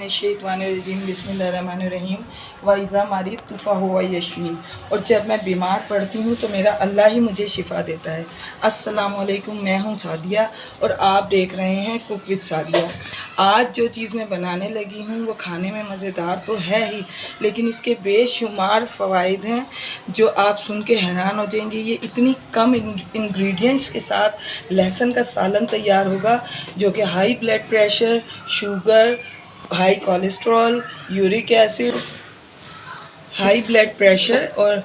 मिनश्शैतानिर्रजीम बिस्मिल्लाहिर्रहमानिर्रहीम वाइज़ा मारी तुफ़ा हुआ यशवीन। और जब मैं बीमार पड़ती हूँ तो मेरा अल्लाह ही मुझे शिफ़ा देता है। अस्सलामु अलैकुम, मैं हूँ सादिया और आप देख रहे हैं कुक विद सादिया। आज जो चीज़ मैं बनाने लगी हूँ वो खाने में मज़ेदार तो है ही, लेकिन इसके बेशुमार फ़वाइद हैं जो आप सुन के हैरान हो जाएंगे। ये इतनी कम इंग्रेडिएंट्स के साथ लहसुन का सालन तैयार होगा जो कि high blood pressure, sugar, high cholesterol, uric acid, high blood pressure और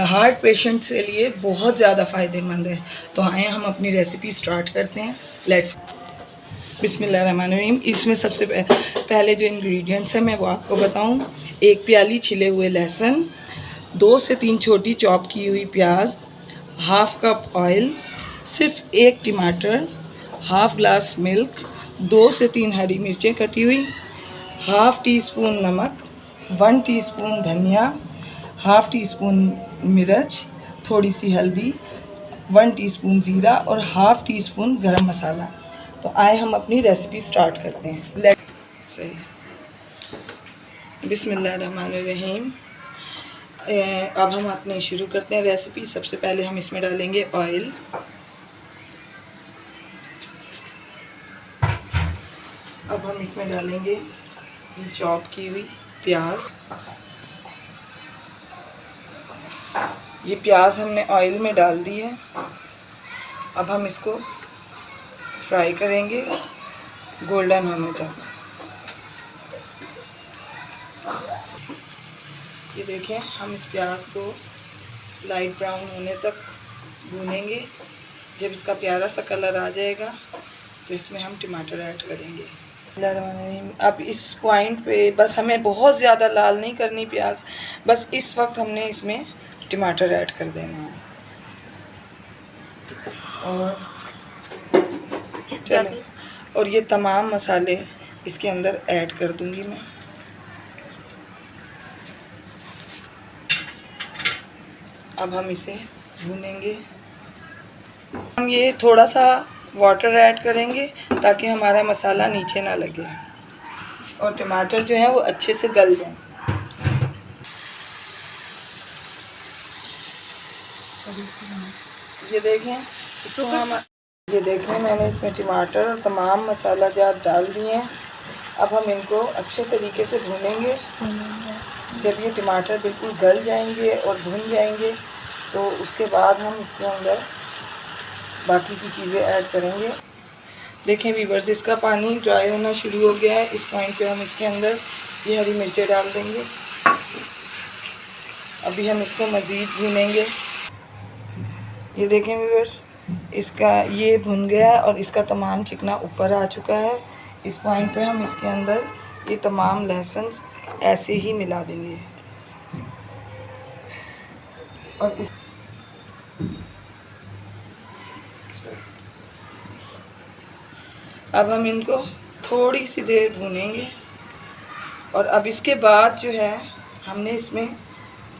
हार्ट पेशेंट्स के लिए बहुत ज़्यादा फ़ायदेमंद है। तो आए हम अपनी रेसिपी स्टार्ट करते हैं। लेट्स बिस्मिल्लाहिर्रहमानिर्रहीम। इसमें सबसे पहले जो इंग्रेडिएंट्स हैं मैं वो आपको बताऊं। 1 प्याली छिले हुए लहसुन, 2 से 3 छोटी चॉप की हुई प्याज, हाफ़ कप ऑयल, सिर्फ 1 टमाटर, हाफ़ ग्लास मिल्क, 2 से 3 हरी मिर्चें कटी हुई, हाफ़ टी स्पून नमक, 1 टीस्पून धनिया, हाफ़ टी स्पून मिर्च, थोड़ी सी हल्दी, 1 टीस्पून ज़ीरा और हाफ़ टी स्पून गरम मसाला। तो आए हम अपनी रेसिपी स्टार्ट करते हैं। सही। बिस्मिल्लाहिर्रहमानिर्रहीम। अब हम अपने शुरू करते हैं रेसिपी। सबसे पहले हम इसमें डालेंगे ऑयल। अब हम इसमें डालेंगे चॉप की हुई प्याज। ये प्याज हमने ऑयल में डाल दी है। अब हम इसको फ्राई करेंगे गोल्डन होने तक। ये देखें, हम इस प्याज को लाइट ब्राउन होने तक भूनेंगे। जब इसका प्यारा सा कलर आ जाएगा तो इसमें हम टमाटर ऐड करेंगे। अब इस पॉइंट पे बस हमें बहुत ज़्यादा लाल नहीं करनी प्याज, बस इस वक्त हमने इसमें टमाटर ऐड कर देना है। और चलो, और ये तमाम मसाले इसके अंदर ऐड कर दूंगी मैं। अब हम इसे भूनेंगे। हम ये थोड़ा सा वाटर ऐड करेंगे ताकि हमारा मसाला नीचे ना लगे और टमाटर जो है वो अच्छे से गल जाए। ये देखें, इसको हम ये देखें, मैंने इसमें टमाटर और तमाम मसाला जात डाल दिए हैं। अब हम इनको अच्छे तरीके से भूनेंगे। जब ये टमाटर बिल्कुल गल जाएंगे और भुन जाएंगे तो उसके बाद हम इसके अंदर बाकी की चीज़ें ऐड करेंगे। देखें व्यूअर्स, इसका पानी ड्राई होना शुरू हो गया है। इस पॉइंट पे हम इसके अंदर ये हरी मिर्चें डाल देंगे। अभी हम इसको मज़ीद भूनेंगे। ये देखें व्यूअर्स, इसका ये भुन गया और इसका तमाम चिकना ऊपर आ चुका है। इस पॉइंट पे हम इसके अंदर ये तमाम लहसुन ऐसे ही मिला देंगे और इस अब हम इनको थोड़ी सी देर भूनेंगे। और अब इसके बाद जो है हमने इसमें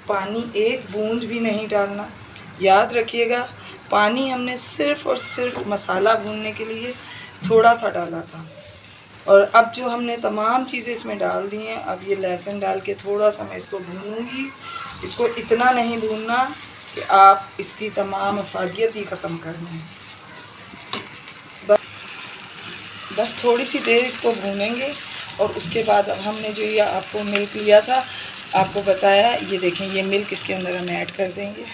पानी एक बूंद भी नहीं डालना। याद रखिएगा, पानी हमने सिर्फ़ और सिर्फ मसाला भूनने के लिए थोड़ा सा डाला था। और अब जो हमने तमाम चीज़ें इसमें डाल दी हैं, अब ये लहसुन डाल के थोड़ा सा मैं इसको भूनूंगी। इसको इतना नहीं भूनना कि आप इसकी तमाम अफादियत ही ख़त्म कर दें। बस थोड़ी सी देर इसको भूनेंगे और उसके बाद अब हमने जो ये आपको मिल्क लिया था, आपको बताया, ये देखें, ये मिल्क इसके अंदर हम ऐड कर देंगे।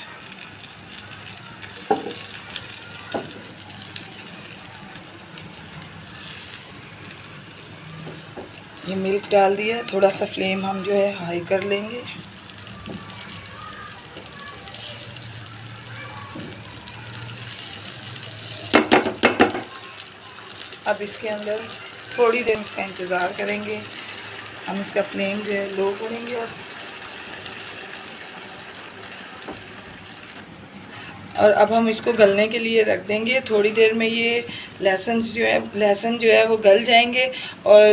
ये मिल्क डाल दिया। थोड़ा सा फ्लेम हम जो है हाई कर लेंगे। अब इसके अंदर थोड़ी देर इसका इंतज़ार करेंगे। हम इसका फ्लेम जो है लो करेंगे और अब हम इसको गलने के लिए रख देंगे। थोड़ी देर में ये लहसुन जो है वो गल जाएंगे और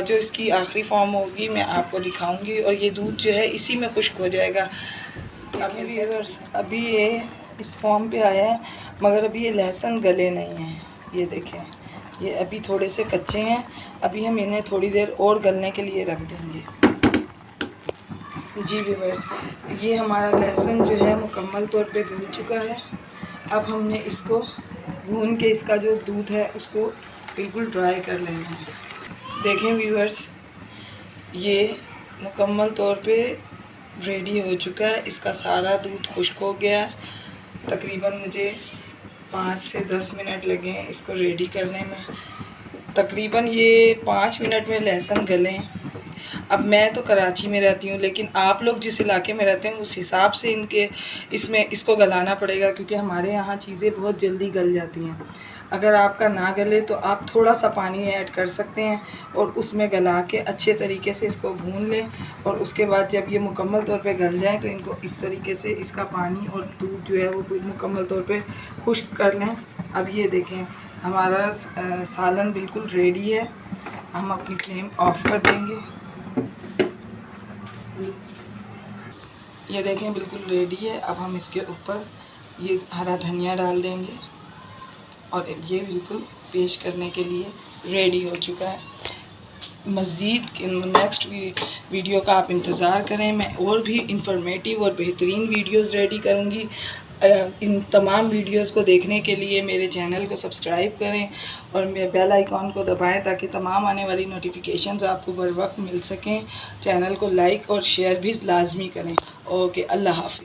जो इसकी आखिरी फॉर्म होगी मैं आपको दिखाऊंगी और ये दूध जो है इसी में खुश्क हो जाएगा। अभी ये इस फॉर्म पे आया है मगर अभी ये लहसुन गले नहीं है। ये देखें, ये अभी थोड़े से कच्चे हैं, अभी हम इन्हें थोड़ी देर और गलने के लिए रख देंगे। जी व्यूअर्स, ये हमारा लहसुन जो है मुकम्मल तौर पे गल चुका है। अब हमने इसको भून के इसका जो दूध है उसको बिल्कुल ड्राई कर लेना है। देखें व्यूअर्स, ये मुकम्मल तौर पे रेडी हो चुका है, इसका सारा दूध खुश्क हो गया है। तकरीबन मुझे 5 से 10 मिनट लगे हैं इसको रेडी करने में। तकरीबन ये 5 मिनट में लहसुन गले। अब मैं तो कराची में रहती हूँ, लेकिन आप लोग जिस इलाके में रहते हैं उस हिसाब से इसको गलाना पड़ेगा, क्योंकि हमारे यहाँ चीज़ें बहुत जल्दी गल जाती हैं। अगर आपका ना गले तो आप थोड़ा सा पानी ऐड कर सकते हैं और उसमें गला के अच्छे तरीके से इसको भून लें। और उसके बाद जब ये मुकम्मल तौर पे गल जाए तो इनको इस तरीके से इसका पानी और दूध जो है वो मुकम्मल तौर पे खुश्क कर लें। अब ये देखें, हमारा सालन बिल्कुल रेडी है। हम अपनी फ्लेम ऑफ कर देंगे। ये देखें बिल्कुल रेडी है। अब हम इसके ऊपर ये हरा धनिया डाल देंगे और ये बिल्कुल पेश करने के लिए रेडी हो चुका है। मज़ीद नेक्स्ट वीडियो का आप इंतज़ार करें। मैं और भी इंफॉर्मेटिव और बेहतरीन वीडियोस रेडी करूँगी। इन तमाम वीडियोस को देखने के लिए मेरे चैनल को सब्सक्राइब करें और मेरे बेल आइकॉन को दबाएं ताकि तमाम आने वाली नोटिफिकेशंस आपको बर वक्त मिल सकें। चैनल को लाइक और शेयर भी लाजमी करें। ओके, अल्लाह हाफ़िज़।